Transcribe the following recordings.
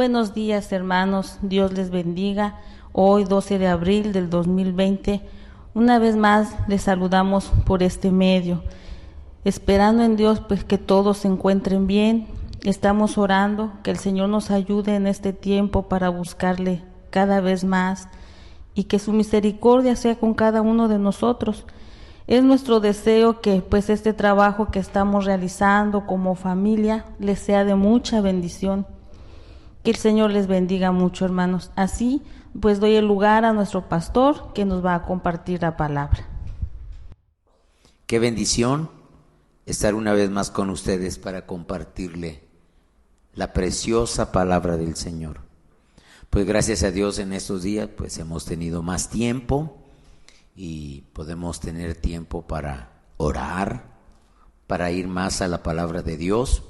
Buenos días, hermanos, Dios les bendiga. Hoy, 12 de abril del 2020, una vez más les saludamos por este medio, esperando en Dios pues que todos se encuentren bien. Estamos orando que el Señor nos ayude en este tiempo para buscarle cada vez más y que su misericordia sea con cada uno de nosotros. Es nuestro deseo que pues este trabajo que estamos realizando como familia les sea de mucha bendición. Que el Señor les bendiga mucho, hermanos. Así pues doy el lugar a nuestro pastor que nos va a compartir la palabra. Qué bendición estar una vez más con ustedes para compartirle la preciosa palabra del Señor. Pues gracias a Dios en estos días pues hemos tenido más tiempo y podemos tener tiempo para orar, para ir más a la palabra de Dios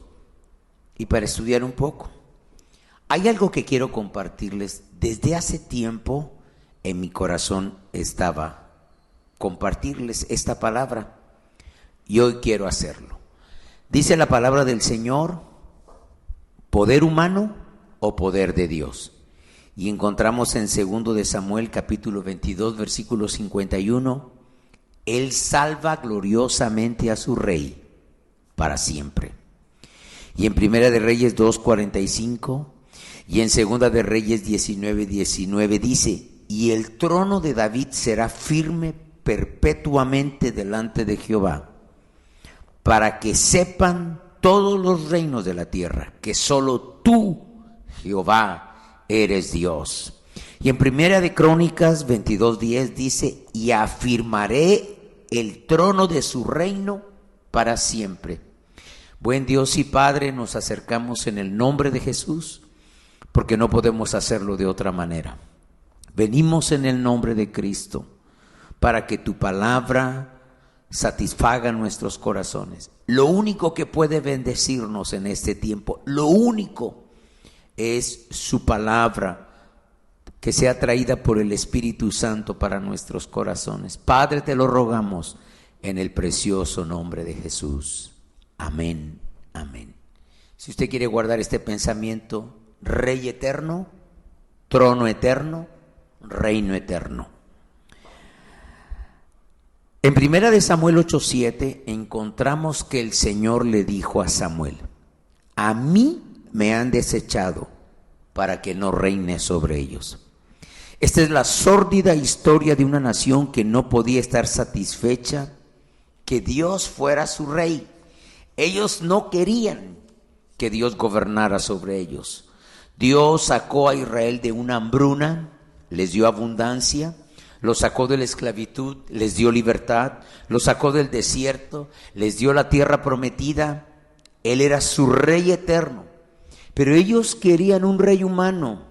y para estudiar un poco. Hay algo que quiero compartirles. Desde hace tiempo en mi corazón estaba compartirles esta palabra y hoy quiero hacerlo. Dice la palabra del Señor, poder humano o poder de Dios. Y encontramos en 2 de Samuel capítulo 22 versículo 51, Él salva gloriosamente a su rey para siempre. Y en 1 de Reyes 2:45 y en 2 de Reyes 19:19 dice, y el trono de David será firme perpetuamente delante de Jehová, para que sepan todos los reinos de la tierra que solo tú, Jehová, eres Dios. Y en 1 de Crónicas 22:10 dice, y afirmaré el trono de su reino para siempre. Buen Dios y Padre, nos acercamos en el nombre de Jesús, porque no podemos hacerlo de otra manera. Venimos en el nombre de Cristo para que tu palabra satisfaga nuestros corazones. Lo único que puede bendecirnos en este tiempo, lo único es su palabra que sea traída por el Espíritu Santo para nuestros corazones. Padre, te lo rogamos en el precioso nombre de Jesús. Amén, amén. Si usted quiere guardar este pensamiento, Rey eterno, trono eterno, reino eterno. En 1 de Samuel 8:7 encontramos que el Señor le dijo a Samuel, a mí me han desechado para que no reine sobre ellos. Esta es la sórdida historia de una nación que no podía estar satisfecha que Dios fuera su rey. Ellos no querían que Dios gobernara sobre ellos. Dios sacó a Israel de una hambruna, les dio abundancia, los sacó de la esclavitud, les dio libertad, los sacó del desierto, les dio la tierra prometida. Él era su rey eterno, pero ellos querían un rey humano.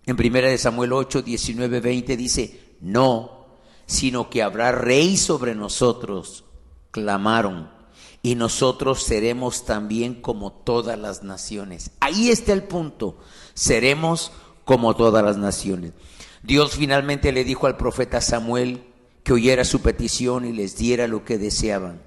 En 1 de Samuel 8, 19, 20 dice, no, sino que habrá rey sobre nosotros, clamaron. Y nosotros seremos también como todas las naciones. Ahí está el punto. Seremos como todas las naciones. Dios finalmente le dijo al profeta Samuel que oyera su petición y les diera lo que deseaban.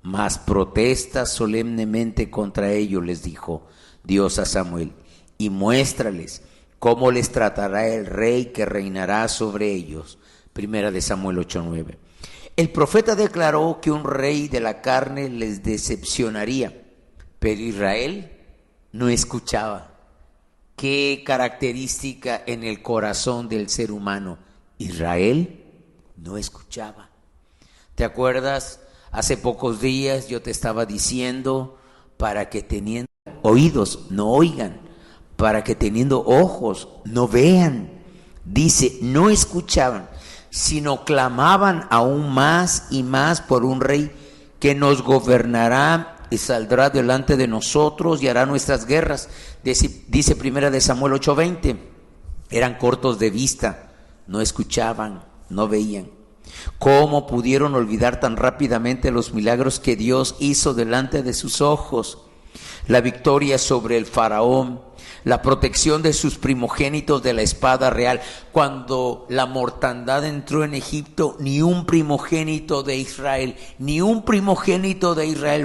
Mas protesta solemnemente contra ellos, les dijo Dios a Samuel, y muéstrales cómo les tratará el rey que reinará sobre ellos. 1 de Samuel 8:9. El profeta declaró que un rey de la carne les decepcionaría, pero Israel no escuchaba. ¿Qué característica en el corazón del ser humano? Israel no escuchaba. ¿Te acuerdas? Hace pocos días yo te estaba diciendo, para que teniendo oídos no oigan, para que teniendo ojos no vean. Dice, no escuchaban, sino clamaban aún más y más por un rey que nos gobernará y saldrá delante de nosotros y hará nuestras guerras. Dice 1 de Samuel 8:20, eran cortos de vista, no escuchaban, no veían. ¿Cómo pudieron olvidar tan rápidamente los milagros que Dios hizo delante de sus ojos? La victoria sobre el faraón, la protección de sus primogénitos de la espada real. Cuando la mortandad entró en Egipto, ni un primogénito de Israel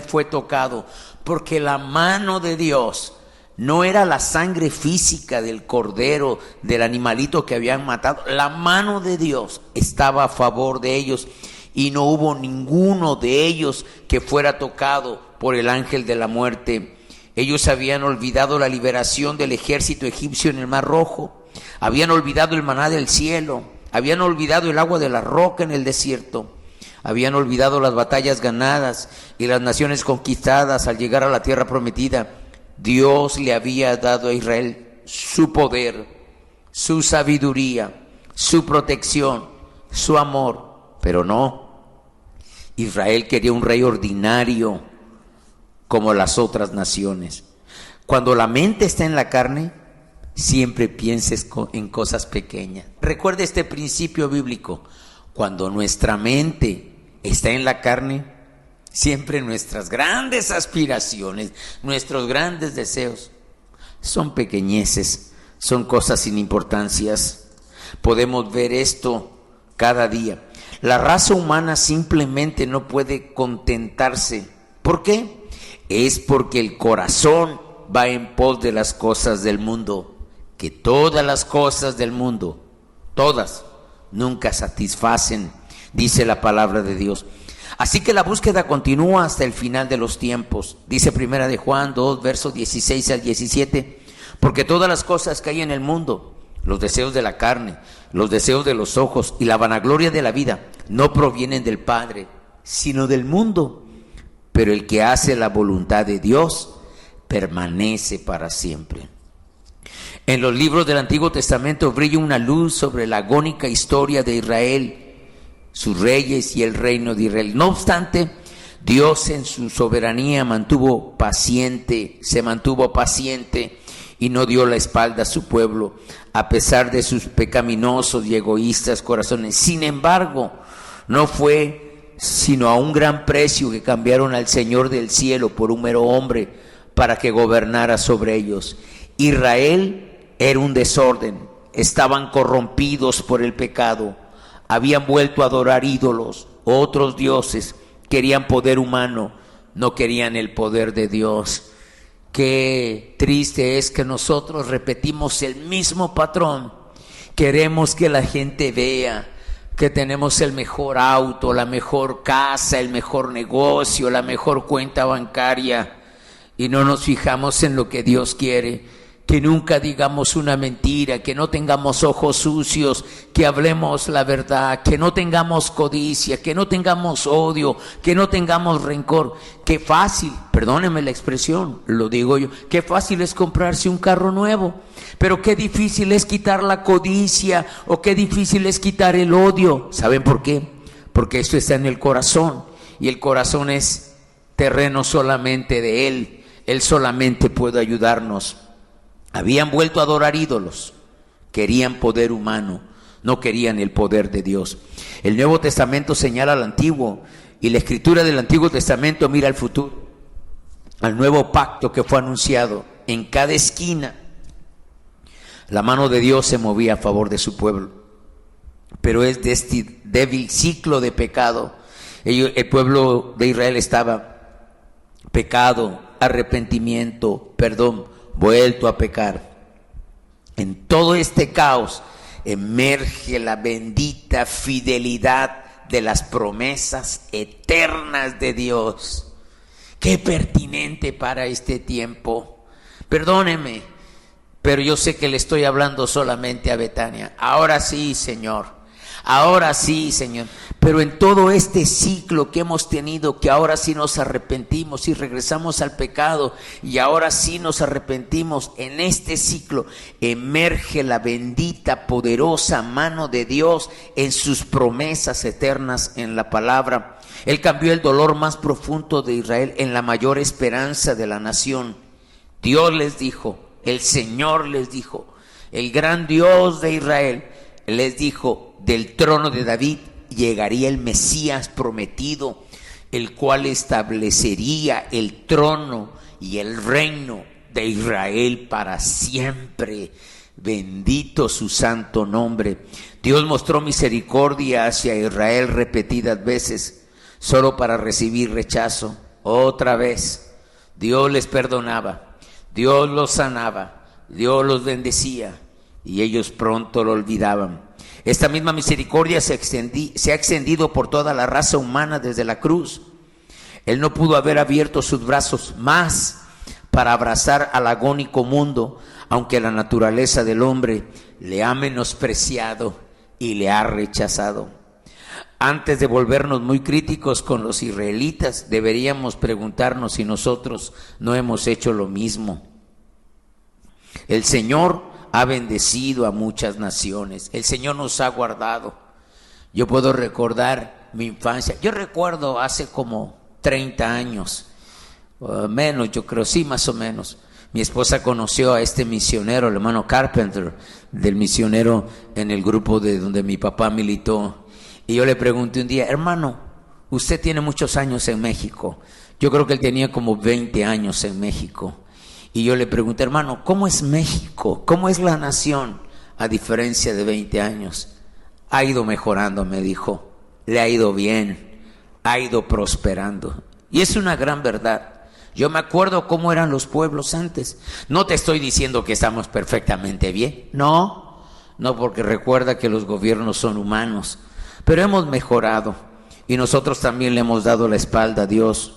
fue tocado, porque la mano de Dios No era la sangre física del cordero, del animalito que habían matado. La mano de Dios estaba a favor de ellos y no hubo ninguno de ellos que fuera tocado por el ángel de la muerte. Ellos habían olvidado la liberación del ejército egipcio en el Mar Rojo, habían olvidado el maná del cielo, habían olvidado el agua de la roca en el desierto, habían olvidado las batallas ganadas y las naciones conquistadas al llegar a la tierra prometida. Dios le había dado a Israel su poder, su sabiduría, su protección, su amor, pero no. Israel quería un rey ordinario como las otras naciones. Cuando la mente está en la carne, siempre pienses en cosas pequeñas. Recuerde este principio bíblico: cuando nuestra mente está en la carne, siempre nuestras grandes aspiraciones, nuestros grandes deseos son pequeñeces, son cosas sin importancias. Podemos ver esto cada día. La raza humana simplemente no puede contentarse. ¿Por qué? Es porque el corazón va en pos de las cosas del mundo, que todas las cosas del mundo, todas, nunca satisfacen, dice la palabra de Dios. Así que la búsqueda continúa hasta el final de los tiempos. Dice Primera de Juan 2, versos 16 al 17, porque todas las cosas que hay en el mundo, los deseos de la carne, los deseos de los ojos y la vanagloria de la vida, no provienen del Padre, sino del mundo. Pero el que hace la voluntad de Dios permanece para siempre. En los libros del Antiguo Testamento brilla una luz sobre la agónica historia de Israel, sus reyes y el reino de Israel. No obstante, Dios en su soberanía se mantuvo paciente y no dio la espalda a su pueblo, a pesar de sus pecaminosos y egoístas corazones. Sin embargo, no fue sino a un gran precio que cambiaron al Señor del cielo por un mero hombre para que gobernara sobre ellos. Israel era un desorden, estaban corrompidos por el pecado, habían vuelto a adorar ídolos, otros dioses, querían poder humano, no querían el poder de Dios. Qué triste es que nosotros repetimos el mismo patrón. Queremos que la gente vea que tenemos el mejor auto, la mejor casa, el mejor negocio, la mejor cuenta bancaria, y no nos fijamos en lo que Dios quiere. Que nunca digamos una mentira, que no tengamos ojos sucios, que hablemos la verdad, que no tengamos codicia, que no tengamos odio, que no tengamos rencor. Qué fácil, perdónenme la expresión, lo digo yo, qué fácil es comprarse un carro nuevo, pero qué difícil es quitar la codicia o qué difícil es quitar el odio. ¿Saben por qué? Porque esto está en el corazón y el corazón es terreno solamente de Él. Él solamente puede ayudarnos. Habían vuelto a adorar ídolos, querían poder humano, no querían el poder de Dios. El Nuevo Testamento señala al Antiguo y la escritura del Antiguo Testamento mira al futuro, al nuevo pacto que fue anunciado. En cada esquina la mano de Dios se movía a favor de su pueblo, pero es de este débil ciclo de pecado. El pueblo de Israel estaba pecado, arrepentimiento, perdón, vuelto a pecar. En todo este caos emerge la bendita fidelidad de las promesas eternas de Dios. Qué pertinente para este tiempo. Perdóneme, pero yo sé que le estoy hablando solamente a Betania. Ahora sí, Señor. Ahora sí, Señor. Pero en todo este ciclo que hemos tenido, que ahora sí nos arrepentimos y regresamos al pecado, y ahora sí nos arrepentimos, en este ciclo emerge la bendita, poderosa mano de Dios en sus promesas eternas en la palabra. Él cambió el dolor más profundo de Israel en la mayor esperanza de la nación. Dios les dijo, el Señor les dijo, el gran Dios de Israel les dijo: del trono de David llegaría el Mesías prometido, el cual establecería el trono y el reino de Israel para siempre. Bendito su santo nombre. Dios mostró misericordia hacia Israel repetidas veces, solo para recibir rechazo. Otra vez, Dios les perdonaba, Dios los sanaba, Dios los bendecía y ellos pronto lo olvidaban. Esta misma misericordia se ha extendido por toda la raza humana desde la cruz. Él no pudo haber abierto sus brazos más para abrazar al agónico mundo, aunque la naturaleza del hombre le ha menospreciado y le ha rechazado. Antes de volvernos muy críticos con los israelitas, deberíamos preguntarnos si nosotros no hemos hecho lo mismo. El Señor ha bendecido a muchas naciones. El Señor nos ha guardado. Yo puedo recordar mi infancia. Yo recuerdo hace como 30 años, menos yo creo, sí, más o menos. Mi esposa conoció a este misionero, el hermano Carpenter, del misionero en el grupo de donde mi papá militó. Y yo le pregunté un día, hermano, usted tiene muchos años en México. Yo creo que él tenía como 20 años en México. Y yo le pregunté, hermano, ¿cómo es México? ¿Cómo es la nación a diferencia de 20 años? Ha ido mejorando, me dijo. Le ha ido bien, ha ido prosperando. Y es una gran verdad. Yo me acuerdo cómo eran los pueblos antes. No te estoy diciendo que estamos perfectamente bien. No, porque recuerda que los gobiernos son humanos. Pero hemos mejorado y nosotros también le hemos dado la espalda a Dios.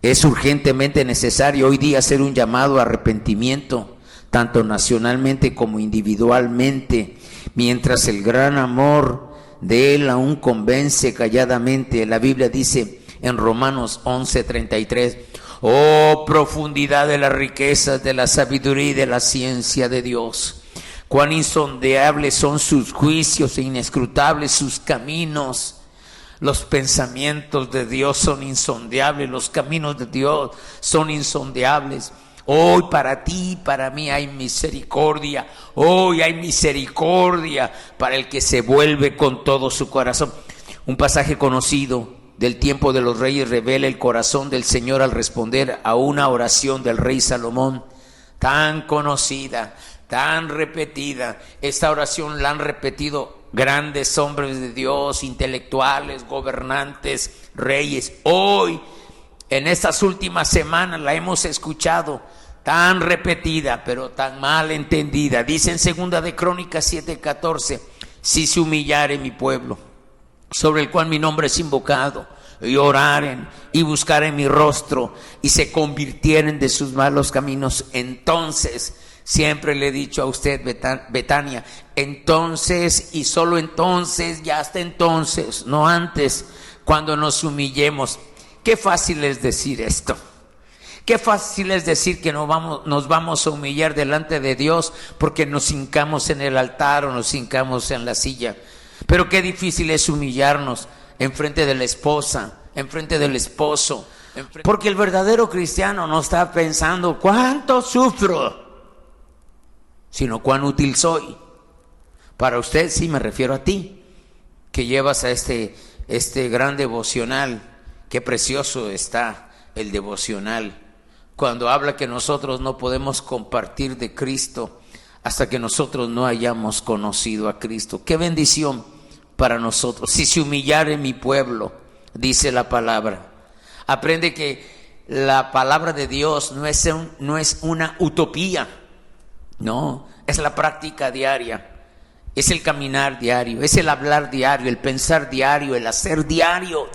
Es urgentemente necesario hoy día hacer un llamado a arrepentimiento, tanto nacionalmente como individualmente, mientras el gran amor de Él aún convence calladamente. La Biblia dice en Romanos 11:33, oh profundidad de las riquezas, de la sabiduría y de la ciencia de Dios. Cuán insondeables son sus juicios e inescrutables sus caminos. Los pensamientos de Dios son insondeables, los caminos de Dios son insondeables. Hoy para ti y para mí hay misericordia. Hoy hay misericordia para el que se vuelve con todo su corazón. Un pasaje conocido del tiempo de los reyes revela el corazón del Señor al responder a una oración del rey Salomón, tan conocida, tan repetida. Esta oración la han repetido grandes hombres de Dios, intelectuales, gobernantes, reyes. Hoy, en estas últimas semanas, la hemos escuchado tan repetida, pero tan mal entendida. Dice en 2 de Crónicas 7:14, si se humillare mi pueblo, sobre el cual mi nombre es invocado, y oraren y buscaren mi rostro, y se convirtieren de sus malos caminos, entonces, siempre le he dicho a usted, Betania, entonces y solo entonces, y hasta entonces, no antes, cuando nos humillemos. Qué fácil es decir esto. Qué fácil es decir que nos vamos a humillar delante de Dios porque nos hincamos en el altar o nos hincamos en la silla. Pero qué difícil es humillarnos enfrente de la esposa, enfrente del esposo. Porque el verdadero cristiano no está pensando cuánto sufro, sino cuán útil soy. Para usted, sí, me refiero a ti, que llevas a este gran devocional. Qué precioso está el devocional, cuando habla que nosotros no podemos compartir de Cristo hasta que nosotros no hayamos conocido a Cristo. Qué bendición para nosotros. Si se humillare mi pueblo, dice la palabra. Aprende que la palabra de Dios no es una utopía. No, es la práctica diaria, es el caminar diario, es el hablar diario, el pensar diario, el hacer diario.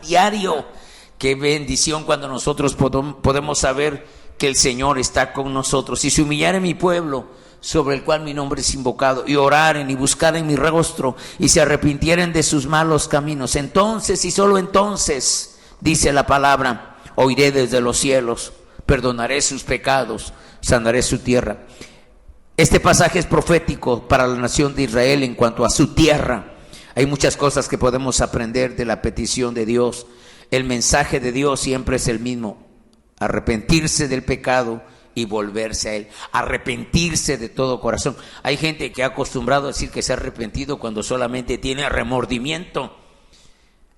Qué bendición cuando nosotros podemos saber que el Señor está con nosotros. Si se humillare mi pueblo, sobre el cual mi nombre es invocado, y oraren y buscaren mi rostro, y se arrepintieren de sus malos caminos, entonces y solo entonces, dice la palabra, oiré desde los cielos, perdonaré sus pecados, sanaré su tierra. Este pasaje es profético para la nación de Israel en cuanto a su tierra. Hay muchas cosas que podemos aprender de la petición de Dios. El mensaje de Dios siempre es el mismo: arrepentirse del pecado y volverse a Él, arrepentirse de todo corazón. Hay gente que ha acostumbrado a decir que se ha arrepentido cuando solamente tiene remordimiento.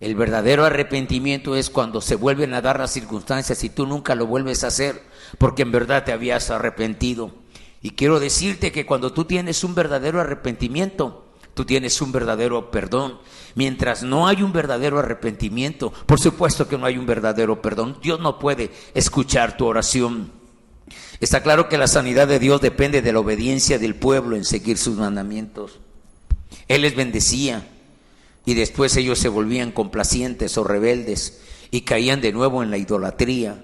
El verdadero arrepentimiento es cuando se vuelven a dar las circunstancias y tú nunca lo vuelves a hacer porque en verdad te habías arrepentido. Y quiero decirte que cuando tú tienes un verdadero arrepentimiento, tú tienes un verdadero perdón. Mientras no hay un verdadero arrepentimiento, por supuesto que no hay un verdadero perdón. Dios no puede escuchar tu oración. Está claro que la sanidad de Dios depende de la obediencia del pueblo en seguir sus mandamientos. Él les bendecía y después ellos se volvían complacientes o rebeldes y caían de nuevo en la idolatría,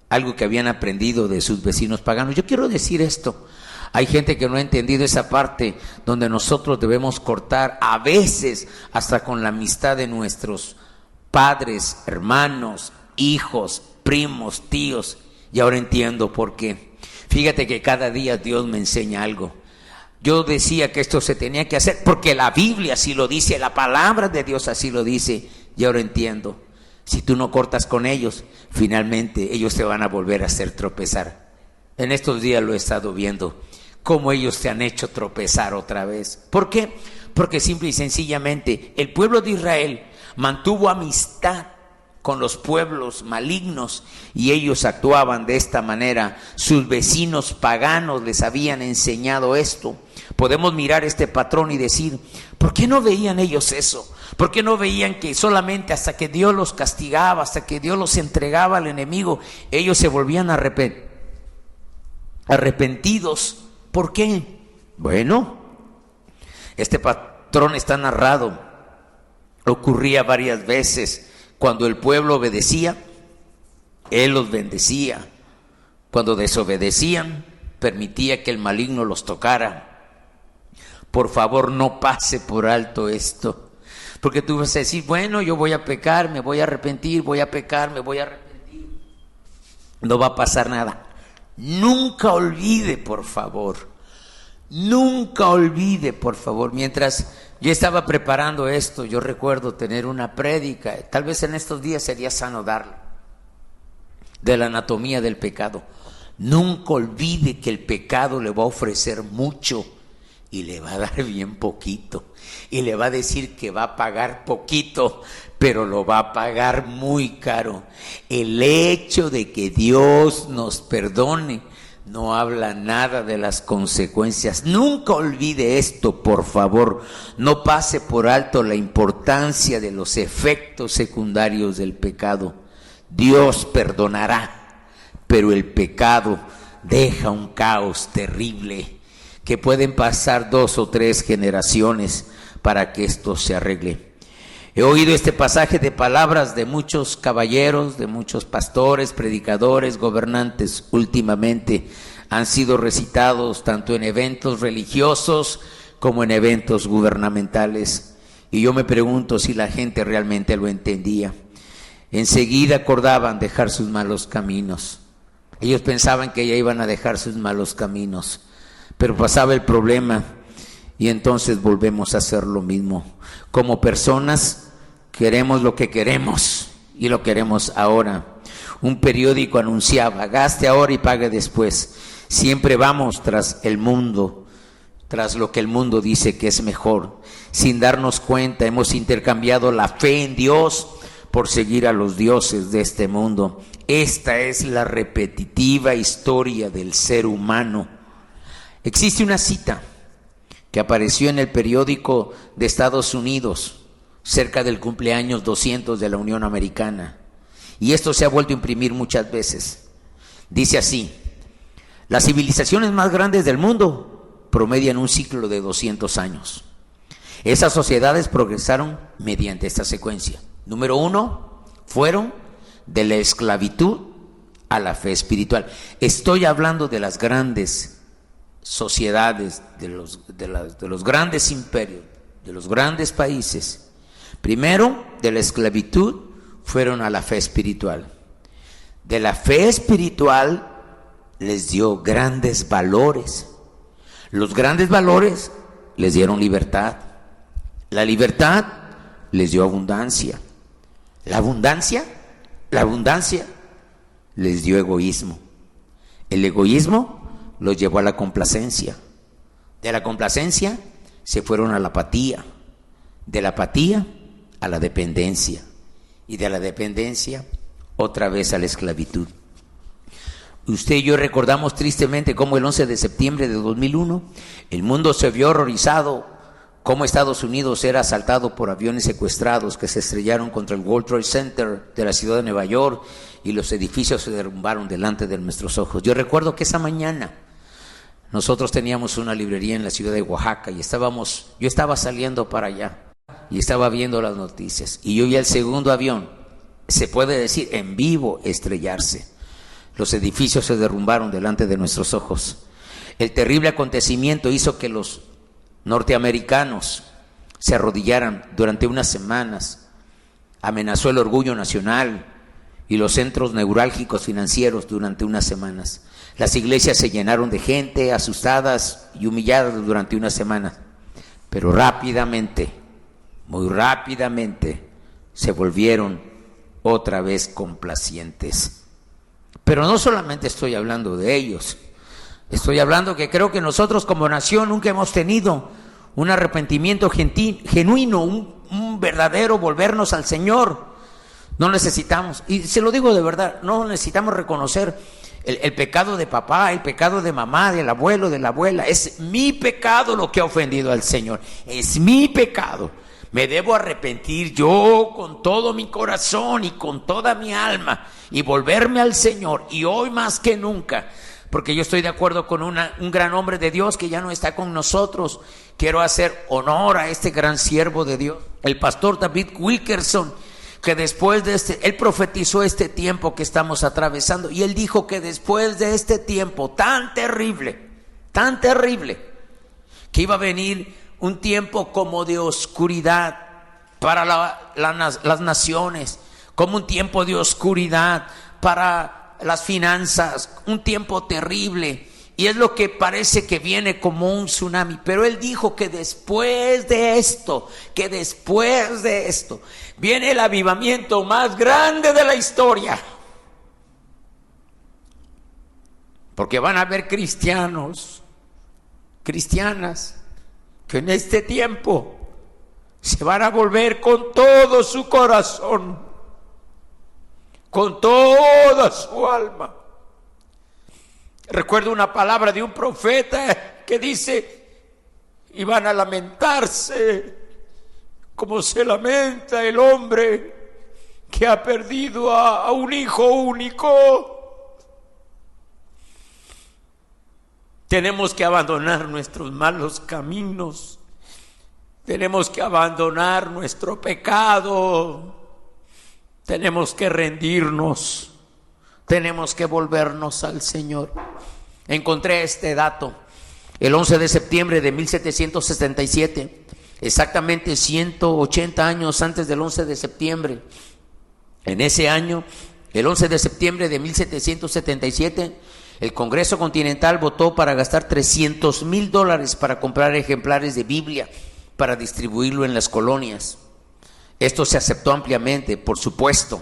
algo que habían aprendido de sus vecinos paganos. Yo quiero decir esto: hay gente que no ha entendido esa parte donde nosotros debemos cortar a veces hasta con la amistad de nuestros padres, hermanos, hijos, primos, tíos. Y ahora entiendo por qué. Fíjate que cada día Dios me enseña algo. Yo decía que esto se tenía que hacer porque la Biblia así lo dice, la palabra de Dios así lo dice, y ahora entiendo. Si tú no cortas con ellos, finalmente ellos te van a volver a hacer tropezar. En estos días lo he estado viendo, cómo ellos te han hecho tropezar otra vez. ¿Por qué? Porque simple y sencillamente el pueblo de Israel mantuvo amistad con los pueblos malignos y ellos actuaban de esta manera. Sus vecinos paganos les habían enseñado esto. Podemos mirar este patrón y decir, ¿por qué no veían ellos eso? ¿Por qué no veían que solamente hasta que Dios los castigaba, hasta que Dios los entregaba al enemigo, ellos se volvían arrepentidos? ¿Por qué? Bueno, este patrón está narrado. Ocurría varias veces. Cuando el pueblo obedecía, Él los bendecía. Cuando desobedecían, permitía que el maligno los tocara. Por favor, no pase por alto esto. Porque tú vas a decir, bueno, yo voy a pecar, me voy a arrepentir, voy a pecar, me voy a arrepentir. No va a pasar nada. Nunca olvide, por favor. Nunca olvide, por favor. Mientras yo estaba preparando esto, yo recuerdo tener una prédica, tal vez en estos días sería sano darla, de la anatomía del pecado. Nunca olvide que el pecado le va a ofrecer mucho y le va a dar bien poquito. Y le va a decir que va a pagar poquito, pero lo va a pagar muy caro. El hecho de que Dios nos perdone no habla nada de las consecuencias. Nunca olvide esto, por favor. No pase por alto la importancia de los efectos secundarios del pecado. Dios perdonará, pero el pecado deja un caos terrible que pueden pasar 2 o 3 generaciones para que esto se arregle. He oído este pasaje de palabras de muchos caballeros, de muchos pastores, predicadores, gobernantes. Últimamente han sido recitados tanto en eventos religiosos como en eventos gubernamentales. Y yo me pregunto si la gente realmente lo entendía. Enseguida acordaban dejar sus malos caminos. Ellos pensaban que ya iban a dejar sus malos caminos, pero pasaba el problema y entonces volvemos a hacer lo mismo. Como personas queremos lo que queremos y lo queremos ahora. Un periódico anunciaba, gaste ahora y pague después. Siempre vamos tras el mundo, tras lo que el mundo dice que es mejor. Sin darnos cuenta hemos intercambiado la fe en Dios por seguir a los dioses de este mundo. Esta es la repetitiva historia del ser humano. Existe una cita que apareció en el periódico de Estados Unidos cerca del cumpleaños 200 de la Unión Americana, y esto se ha vuelto a imprimir muchas veces. Dice así: las civilizaciones más grandes del mundo promedian un ciclo de 200 años. Esas sociedades progresaron mediante esta secuencia. Número 1, fueron de la esclavitud a la fe espiritual. Estoy hablando de las grandes sociedades, de los grandes imperios, de los grandes países. Primero, de la esclavitud fueron a la fe espiritual. De la fe espiritual les dio grandes valores. Los grandes valores les dieron libertad. La libertad les dio abundancia. La abundancia les dio egoísmo. El egoísmo los llevó a la complacencia. De la complacencia se fueron a la apatía. De la apatía a la dependencia. Y de la dependencia otra vez a la esclavitud. Usted y yo recordamos tristemente cómo el 11 de septiembre de 2001 el mundo se vio horrorizado cómo Estados Unidos era asaltado por aviones secuestrados que se estrellaron contra el World Trade Center de la ciudad de Nueva York y los edificios se derrumbaron delante de nuestros ojos. Yo recuerdo que esa mañana nosotros teníamos una librería en la ciudad de Oaxaca y yo estaba saliendo para allá y estaba viendo las noticias y yo vi el segundo avión, se puede decir en vivo, estrellarse. Los edificios se derrumbaron delante de nuestros ojos. El terrible acontecimiento hizo que los norteamericanos se arrodillaran durante unas semanas. Amenazó el orgullo nacional y los centros neurálgicos financieros durante unas semanas. Las iglesias se llenaron de gente, asustadas y humilladas durante unas semanas. Pero rápidamente, muy rápidamente, se volvieron otra vez complacientes. Pero no solamente estoy hablando de ellos. Estoy hablando que creo que nosotros como nación nunca hemos tenido un arrepentimiento genuino, un verdadero volvernos al Señor. No necesitamos, y se lo digo de verdad, no necesitamos reconocer el pecado de papá, el pecado de mamá, del abuelo, de la abuela. Es mi pecado lo que ha ofendido al Señor, es mi pecado. Me debo arrepentir yo con todo mi corazón y con toda mi alma y volverme al Señor, y hoy más que nunca. Porque yo estoy de acuerdo con un gran hombre de Dios que ya no está con nosotros. Quiero hacer honor a este gran siervo de Dios, el pastor David Wilkerson, que después de él profetizó este tiempo que estamos atravesando, y él dijo que después de este tiempo tan terrible, que iba a venir un tiempo como de oscuridad para las naciones, como un tiempo de oscuridad para las finanzas, un tiempo terrible, y es lo que parece que viene como un tsunami. Pero él dijo que después de esto viene el avivamiento más grande de la historia, porque van a haber cristianas que en este tiempo se van a volver con todo su corazón, con toda su alma. Recuerdo una palabra de un profeta que dice: y van a lamentarse como se lamenta el hombre que ha perdido a un hijo único. Tenemos que abandonar nuestros malos caminos, tenemos que abandonar nuestro pecado, tenemos que rendirnos, tenemos que volvernos al Señor. Encontré este dato: el 11 de septiembre de 1777, exactamente 180 años antes del 11 de septiembre, en ese año, el 11 de septiembre de 1777, el Congreso Continental votó para gastar $300,000 para comprar ejemplares de Biblia para distribuirlo en las colonias. Esto se aceptó ampliamente, por supuesto.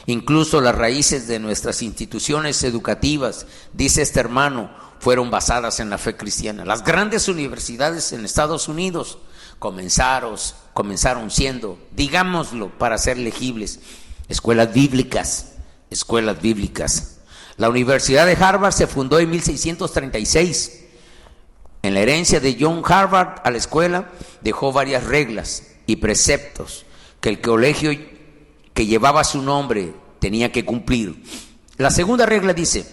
Incluso las raíces de nuestras instituciones educativas, dice este hermano, fueron basadas en la fe cristiana. Las grandes universidades en Estados Unidos comenzaron siendo, digámoslo para ser legibles, escuelas bíblicas. La Universidad de Harvard se fundó en 1636. En la herencia de John Harvard a la escuela dejó varias reglas y preceptos que el colegio que llevaba su nombre tenía que cumplir. La segunda regla dice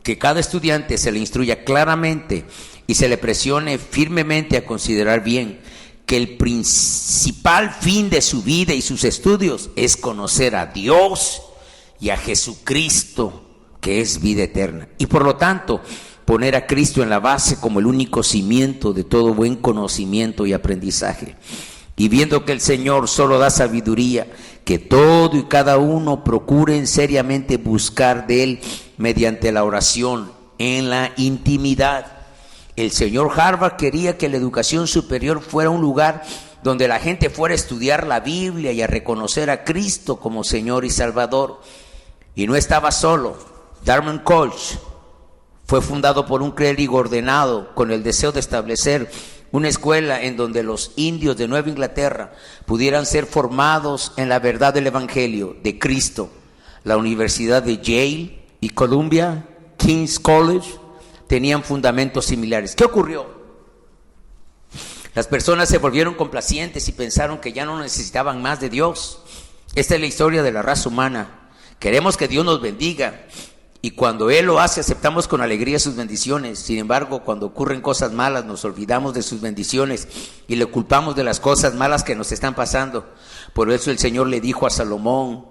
que cada estudiante se le instruya claramente y se le presione firmemente a considerar bien que el principal fin de su vida y sus estudios es conocer a Dios y a Jesucristo, que es vida eterna, y por lo tanto poner a Cristo en la base como el único cimiento de todo buen conocimiento y aprendizaje. Y viendo que el Señor solo da sabiduría, que todo y cada uno procuren seriamente buscar de Él mediante la oración, en la intimidad. El señor Harvard quería que la educación superior fuera un lugar donde la gente fuera a estudiar la Biblia y a reconocer a Cristo como Señor y Salvador. Y no estaba solo. Dartmouth College fue fundado por un clérigo ordenado con el deseo de establecer una escuela en donde los indios de Nueva Inglaterra pudieran ser formados en la verdad del Evangelio de Cristo. La Universidad de Yale y Columbia, King's College, tenían fundamentos similares. ¿Qué ocurrió? Las personas se volvieron complacientes y pensaron que ya no necesitaban más de Dios. Esta es la historia de la raza humana. Queremos que Dios nos bendiga y cuando Él lo hace aceptamos con alegría sus bendiciones. Sin embargo, cuando ocurren cosas malas nos olvidamos de sus bendiciones y le culpamos de las cosas malas que nos están pasando. Por eso el Señor le dijo a Salomón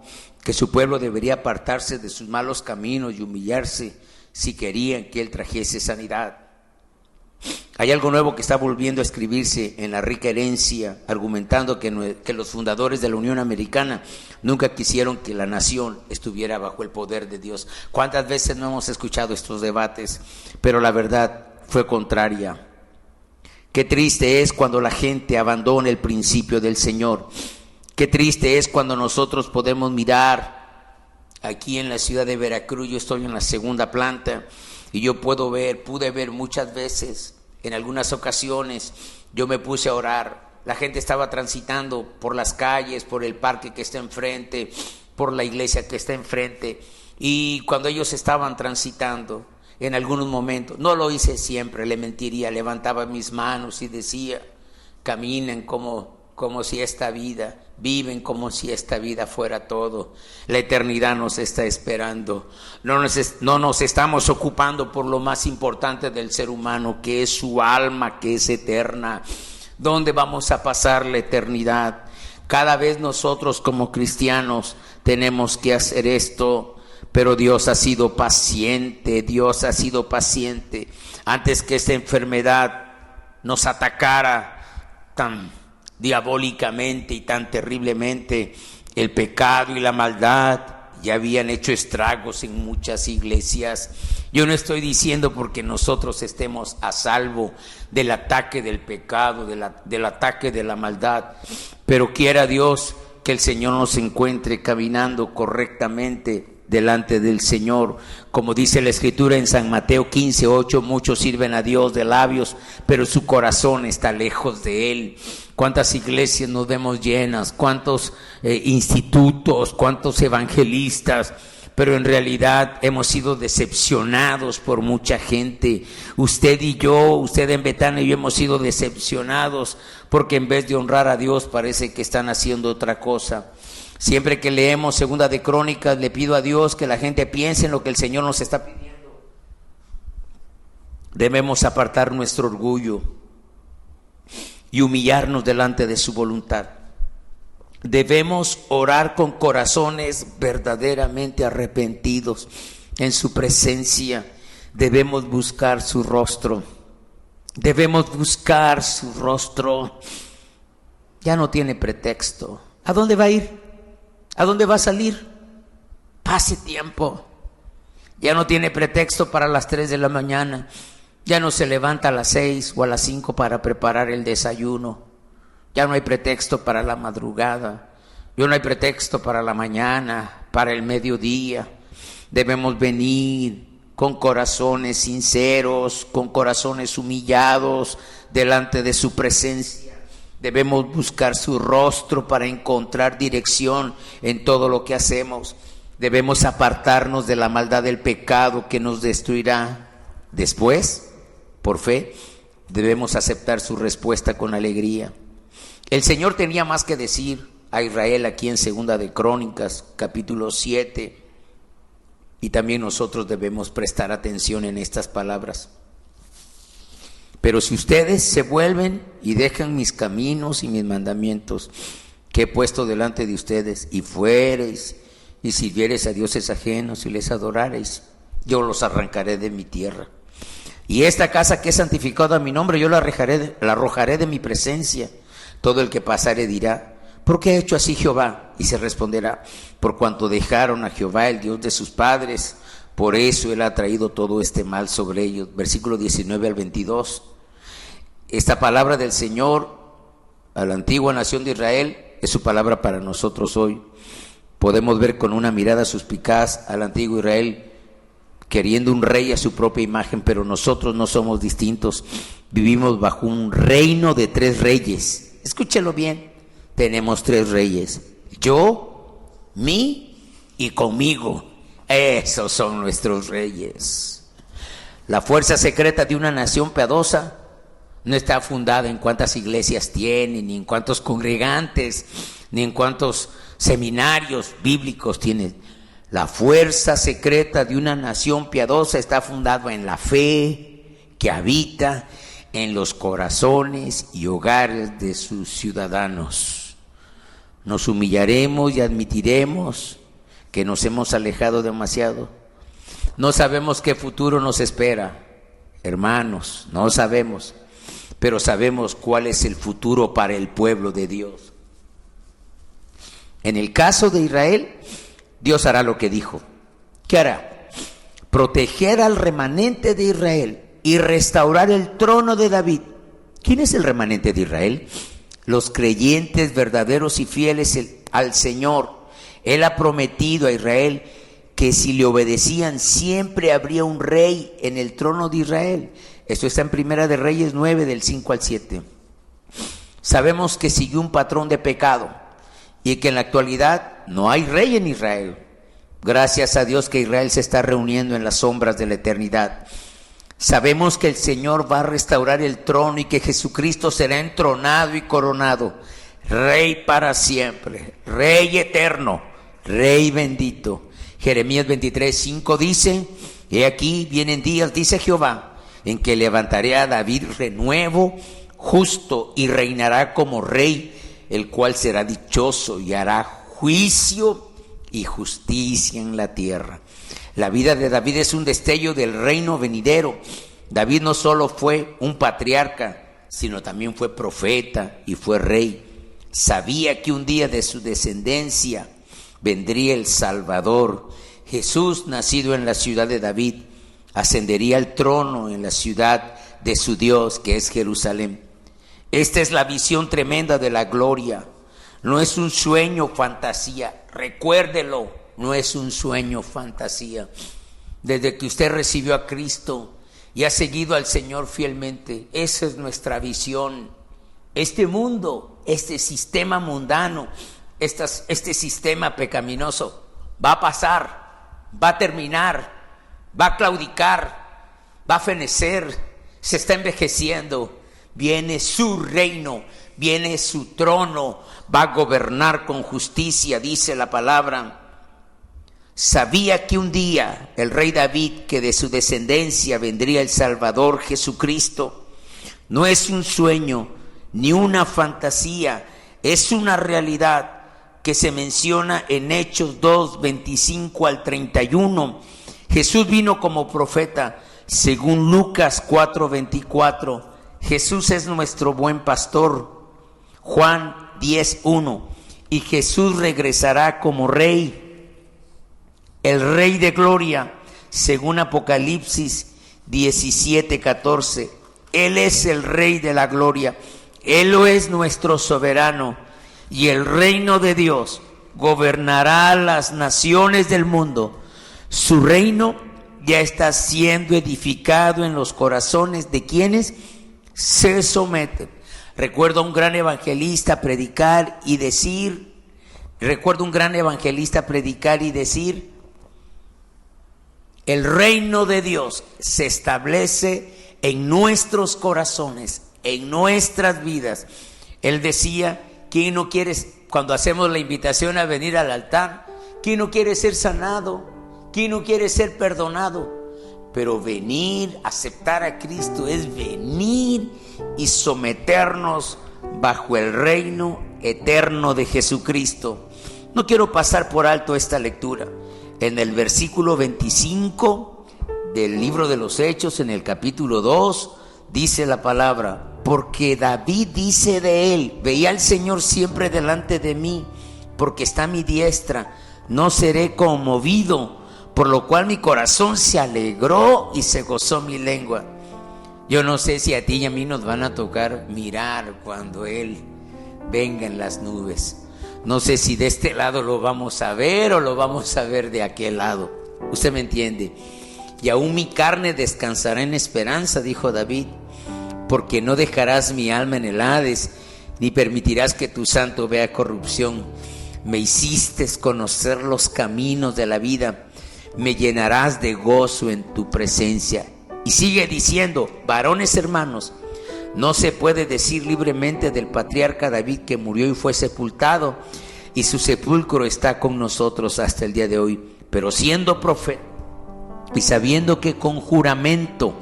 que su pueblo debería apartarse de sus malos caminos y humillarse si querían que Él trajese sanidad. Hay algo nuevo que está volviendo a escribirse en la rica herencia, argumentando que los fundadores de la Unión Americana nunca quisieron que la nación estuviera bajo el poder de Dios. ¿Cuántas veces no hemos escuchado estos debates? Pero la verdad fue contraria. Qué triste es cuando la gente abandona el principio del Señor. Qué triste es cuando nosotros podemos mirar aquí en la ciudad de Veracruz. Yo estoy en la segunda planta y yo pude ver muchas veces, en algunas ocasiones, yo me puse a orar. La gente estaba transitando por las calles, por el parque que está enfrente, por la iglesia que está enfrente. Y cuando ellos estaban transitando, en algunos momentos, no lo hice siempre, le mentiría, levantaba mis manos y decía, caminen como si esta vida, viven como si esta vida fuera todo. La eternidad nos está esperando. No nos estamos ocupando por lo más importante del ser humano, que es su alma, que es eterna. ¿Dónde vamos a pasar la eternidad? Cada vez nosotros como cristianos tenemos que hacer esto, pero Dios ha sido paciente, Dios ha sido paciente. Antes que esta enfermedad nos atacara tan diabólicamente y tan terriblemente, el pecado y la maldad ya habían hecho estragos en muchas iglesias. Yo no estoy diciendo porque nosotros estemos a salvo del ataque del pecado, del ataque de la maldad, pero quiera Dios que el Señor nos encuentre caminando correctamente delante del Señor, como dice la Escritura en San Mateo 15:8, muchos sirven a Dios de labios, pero su corazón está lejos de Él. Cuántas iglesias nos vemos llenas, cuántos institutos, cuántos evangelistas, pero en realidad hemos sido decepcionados por mucha gente. Usted y yo, usted en Betania y yo hemos sido decepcionados porque en vez de honrar a Dios parece que están haciendo otra cosa. Siempre que leemos Segunda de Crónicas, le pido a Dios que la gente piense en lo que el Señor nos está pidiendo. Debemos apartar nuestro orgullo y humillarnos delante de su voluntad. Debemos orar con corazones verdaderamente arrepentidos en su presencia. Debemos buscar su rostro. Debemos buscar su rostro. Ya no tiene pretexto. ¿A dónde va a ir? ¿A dónde va a salir? Pase tiempo. Ya no tiene pretexto para las 3 de la mañana. Ya no se levanta a las 6 o a las 5 para preparar el desayuno. Ya no hay pretexto para la madrugada. Ya no hay pretexto para la mañana, para el mediodía. Debemos venir con corazones sinceros, con corazones humillados delante de su presencia. Debemos buscar su rostro para encontrar dirección en todo lo que hacemos. Debemos apartarnos de la maldad del pecado que nos destruirá. Después, por fe, debemos aceptar su respuesta con alegría. El Señor tenía más que decir a Israel aquí en Segunda de Crónicas, capítulo 7, y también nosotros debemos prestar atención en estas palabras. Pero si ustedes se vuelven y dejan mis caminos y mis mandamientos que he puesto delante de ustedes, y fuereis y sirviereis a dioses ajenos y les adorareis, yo los arrancaré de mi tierra. Y esta casa que he santificado a mi nombre, yo la arrojaré de mi presencia. Todo el que pasare dirá, ¿por qué ha hecho así Jehová? Y se responderá, por cuanto dejaron a Jehová, el Dios de sus padres, por eso Él ha traído todo este mal sobre ellos. Versículo 19 al 22. Esta palabra del Señor a la antigua nación de Israel es su palabra para nosotros hoy. Podemos ver con una mirada suspicaz al antiguo Israel queriendo un rey a su propia imagen, pero nosotros no somos distintos. Vivimos bajo un reino de 3 reyes. Escúchelo bien. Tenemos 3 reyes. Yo, mí y conmigo. Esos son nuestros reyes. La fuerza secreta de una nación piadosa no está fundada en cuántas iglesias tiene, ni en cuántos congregantes, ni en cuántos seminarios bíblicos tiene. La fuerza secreta de una nación piadosa está fundada en la fe que habita en los corazones y hogares de sus ciudadanos. Nos humillaremos y admitiremos que nos hemos alejado demasiado. No sabemos qué futuro nos espera, hermanos, no sabemos, pero sabemos cuál es el futuro para el pueblo de Dios. En el caso de Israel, Dios hará lo que dijo. ¿Qué hará? Proteger al remanente de Israel y restaurar el trono de David. ¿Quién es el remanente de Israel? Los creyentes verdaderos y fieles al Señor. Él ha prometido a Israel que si le obedecían siempre habría un rey en el trono de Israel. Esto está en Primera de Reyes 9, del 5 al 7. Sabemos que siguió un patrón de pecado y que en la actualidad no hay rey en Israel. Gracias a Dios que Israel se está reuniendo en las sombras de la eternidad. Sabemos que el Señor va a restaurar el trono y que Jesucristo será entronado y coronado, Rey para siempre, Rey eterno, Rey bendito. Jeremías 23:5 dice: he aquí vienen días, dice Jehová, en que levantaré a David renuevo, justo, y reinará como rey, el cual será dichoso y hará juicio y justicia en la tierra. La vida de David es un destello del reino venidero. David no solo fue un patriarca, sino también fue profeta y fue rey. Sabía que un día de su descendencia vendría el Salvador. Jesús, nacido en la ciudad de David, ascendería al trono en la ciudad de su Dios, que es Jerusalén. Esta es la visión tremenda de la gloria. No es un sueño, fantasía. Recuérdelo, no es un sueño, fantasía. Desde que usted recibió a Cristo y ha seguido al Señor fielmente, esa es nuestra visión. Este mundo, este sistema mundano, este sistema pecaminoso va a pasar, va a terminar, va a claudicar, va a fenecer, se está envejeciendo. Viene su reino, viene su trono, va a gobernar con justicia, dice la palabra. Sabía que un día el rey David, que de su descendencia vendría el Salvador Jesucristo. No es un sueño ni una fantasía, es una realidad que se menciona en Hechos 2, 25 al 31. Jesús vino como profeta, según Lucas 4, 24. Jesús es nuestro buen pastor, Juan 10, 1. Y Jesús regresará como rey, el rey de gloria, según Apocalipsis 17, 14. Él es el rey de la gloria, Él es nuestro soberano, y el reino de Dios gobernará las naciones del mundo. Su reino ya está siendo edificado en los corazones de quienes se someten. Recuerdo a un gran evangelista predicar y decir, el reino de Dios se establece en nuestros corazones, en nuestras vidas. Él decía: ¿quién no quiere, cuando hacemos la invitación a venir al altar, quién no quiere ser sanado? ¿Quién no quiere ser perdonado? Pero venir, aceptar a Cristo, es venir y someternos bajo el reino eterno de Jesucristo. No quiero pasar por alto esta lectura. En el versículo 25 del libro de los Hechos, en el capítulo 2, dice la palabra: porque David dice de él: veía al Señor siempre delante de mí, porque está a mi diestra, no seré conmovido, por lo cual mi corazón se alegró y se gozó mi lengua. Yo no sé si a ti y a mí nos van a tocar mirar cuando Él venga en las nubes. No sé si de este lado lo vamos a ver o lo vamos a ver de aquel lado. Usted me entiende. Y aún mi carne descansará en esperanza, dijo David, porque no dejarás mi alma en el Hades, ni permitirás que tu santo vea corrupción. Me hiciste conocer los caminos de la vida, me llenarás de gozo en tu presencia. Y sigue diciendo: varones hermanos, No se puede decir libremente del patriarca David que murió y fue sepultado, y su sepulcro está con nosotros hasta el día de hoy. Pero siendo profeta y sabiendo que con juramento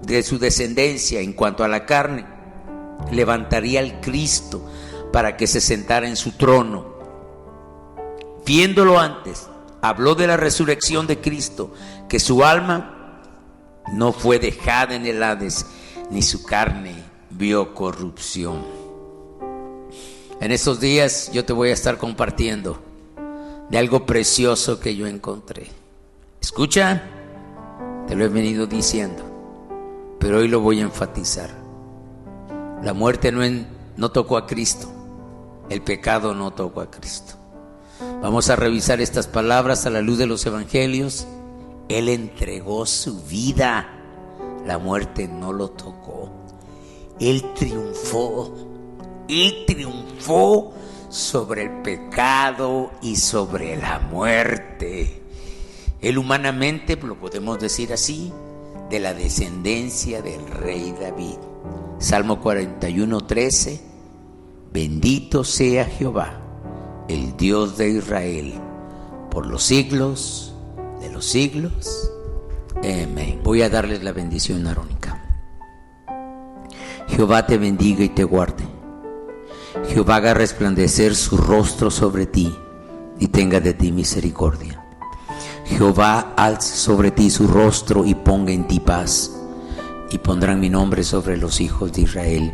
de su descendencia en cuanto a la carne, levantaría al Cristo para que se sentara en su trono, viéndolo antes, habló de la resurrección de Cristo, que su alma no fue dejada en el Hades, ni su carne vio corrupción. En estos días yo te voy a estar compartiendo de algo precioso que yo encontré. Escucha, te lo he venido diciendo, pero hoy lo voy a enfatizar. La muerte no tocó a Cristo, el pecado no tocó a Cristo. Vamos a revisar estas palabras a la luz de los evangelios. Él entregó su vida, la muerte no lo tocó. Él triunfó sobre el pecado y sobre la muerte. Él humanamente, lo podemos decir así, de la descendencia del rey David. Salmo 41:13, bendito sea Jehová, el Dios de Israel, por los siglos de los siglos. Amén. Voy a darles la bendición arónica. Jehová te bendiga y te guarde. Jehová haga resplandecer su rostro sobre ti y tenga de ti misericordia. Jehová alce sobre ti su rostro y ponga en ti paz. Y pondrán mi nombre sobre los hijos de Israel,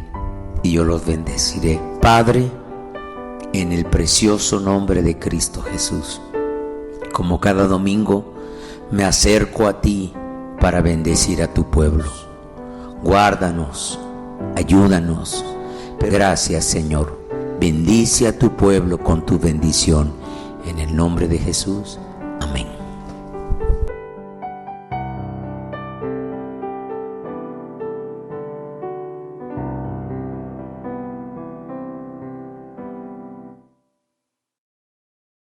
y yo los bendeciré. Padre, en el precioso nombre de Cristo Jesús, como cada domingo, me acerco a ti para bendecir a tu pueblo. Guárdanos, ayúdanos. Gracias, Señor. Bendice a tu pueblo con tu bendición. En el nombre de Jesús.